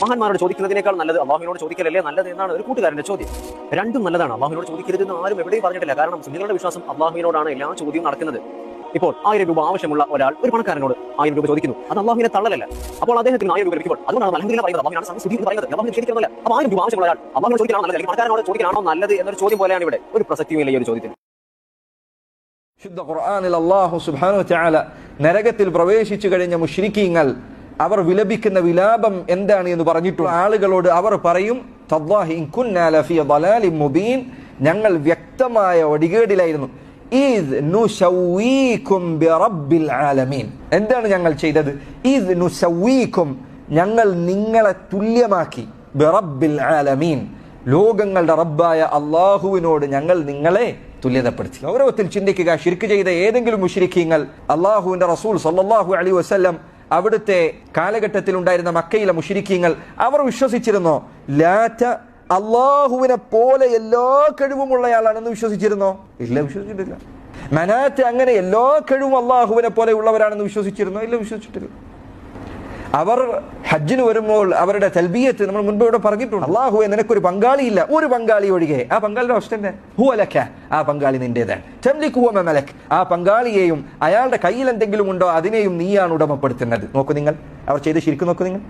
മഹാന്മാരോട് ചോദിക്കുന്നതിനേക്കാൾ നല്ലത് അള്ളാഹുവിനോട് ചോദിക്കലല്ലേ നല്ലത് എന്നാണ് ഒരു കൂട്ടുകാരന്റെ ചോദ്യം. രണ്ടും നല്ലതാണ്. അള്ളാഹുവിനോട് ചോദിക്കരുതെന്ന് ആരും എവിടെയും പറഞ്ഞിട്ടില്ല. കാരണം സുന്നികളുടെ വിശ്വാസം അള്ളാഹുവിനോടാണ് എല്ലാ ചോദ്യവും നടക്കുന്നത്. ഇപ്പോൾ 1000 രൂപ ആവശ്യമുള്ള ഒരാൾ ഒരു പണക്കാരനോട് 1000 രൂപ ചോദിക്കുന്നു. അത് അള്ളാഹുവിനെ തള്ളലല്ല. അപ്പോൾ അദ്ദേഹത്തിന് 1000 രൂപ ലഭിക്കുമ്പോൾ അതുകൊണ്ടാണ് അൽഹംദുലില്ലാഹ് പറയുന്നത്, അള്ളാഹുവിനാണ് സ്തുതി എന്ന് പറയുന്നത്. അള്ളാഹുവിനെ ക്ഷണിക്കുന്നില്ല. അപ്പോൾ 1000 രൂപ ആവശ്യമുള്ള ഒരാൾ അള്ളാഹുവിനോട് ചോദിക്കാനാണോ നല്ലത്, അല്ലെങ്കിൽ പണക്കാരനോട് ചോദിക്കാനാണോ നല്ലത് എന്നൊരു ചോദ്യം പോലെയാണ് ഇവിടെ. ഒരു പ്രസക്തിയുമില്ല ഈ ഒരു ചോദ്യത്തിന്. ശുദ്ധ ഖുർആനിൽ അല്ലാഹു സുബ്ഹാനഹു വ തആല നരകത്തിൽ പ്രവേശിച്ചു കഴിഞ്ഞ മുശ്രിക്കീങ്ങൾ അവർ വിലപിക്കുന്ന വിലാപം എന്താണ് എന്ന് പറഞ്ഞിട്ടുള്ള ആളുകളോട് അവർ പറയും, തല്ലാഹി ഇൻ കുന്നാ ലഫീ ളലാലിൻ മുബീൻ, ഞങ്ങൾ വ്യക്തമായ ഒടികേടിലായിരുന്നു. ഇദ് നുസവ്വീകും ബിറബ്ബിൽ ആലമീൻ, എന്താണ് ഞങ്ങൾ ചെയ്തത്? ഇദ് നുസവ്വീകും, ഞങ്ങൾ നിങ്ങളെ തുല്യമാക്കി, ബിറബ്ബിൽ ആലമീൻ, ലോകങ്ങളുടെ റബ്ബായ അള്ളാഹുവിനോട് ഞങ്ങൾ നിങ്ങളെ തുല്യതപ്പെടുത്തി. ഗൗരവത്തിൽ ചിന്തിക്കുക. ശിർക്ക് ചെയ്ത ഏതെങ്കിലും മുശ്രിക്കീങ്ങൾ അള്ളാഹുവിന്റെ റസൂൽ സല്ലല്ലാഹു അലൈഹി വസല്ലം അവിടുത്തെ കാലഘട്ടത്തിൽ ഉണ്ടായിരുന്ന മക്കയിലെ മുശ്രിക്കീങ്ങൾ അവർ വിശ്വസിച്ചിരുന്നോ ലാറ്റ അള്ളാഹുവിനെ പോലെ എല്ലാ കഴിവുമുള്ളയാളാണെന്ന് വിശ്വസിച്ചിരുന്നോ? ഇല്ല, വിശ്വസിച്ചിട്ടില്ല. മനാത്ത് അങ്ങനെ എല്ലാ കഴിവും അള്ളാഹുവിനെ പോലെ ഉള്ളവരാണെന്ന് വിശ്വസിച്ചിരുന്നോ? ഇല്ല, വിശ്വസിച്ചിട്ടില്ല. അവർ ഹജ്ജിന് വരുമ്പോൾ അവരുടെ തൽബിയത്ത് നമ്മൾ മുൻപ് ഇവിടെ പറഞ്ഞിട്ടുണ്ട്. അള്ളാഹുവെ നിനക്കൊരു പങ്കാളിയില്ല, ഒരു പങ്കാളി ഒഴികെ. ആ പങ്കാളിയുടെ അവസ്ഥ തന്നെ ഹുവ ലക, ആ പങ്കാളി നിന്റേതാണ്. തംലികു വ മലക്, ആ പങ്കാളിയെയും അയാളുടെ കയ്യിൽ എന്തെങ്കിലും ഉണ്ടോ അതിനെയും നീയാണ് ഉടമപ്പെടുത്തുന്നത്. നോക്കൂ നിങ്ങൾ, അവർ ചെയ്ത് ശിർക്ക് നോക്കൂ നിങ്ങൾ.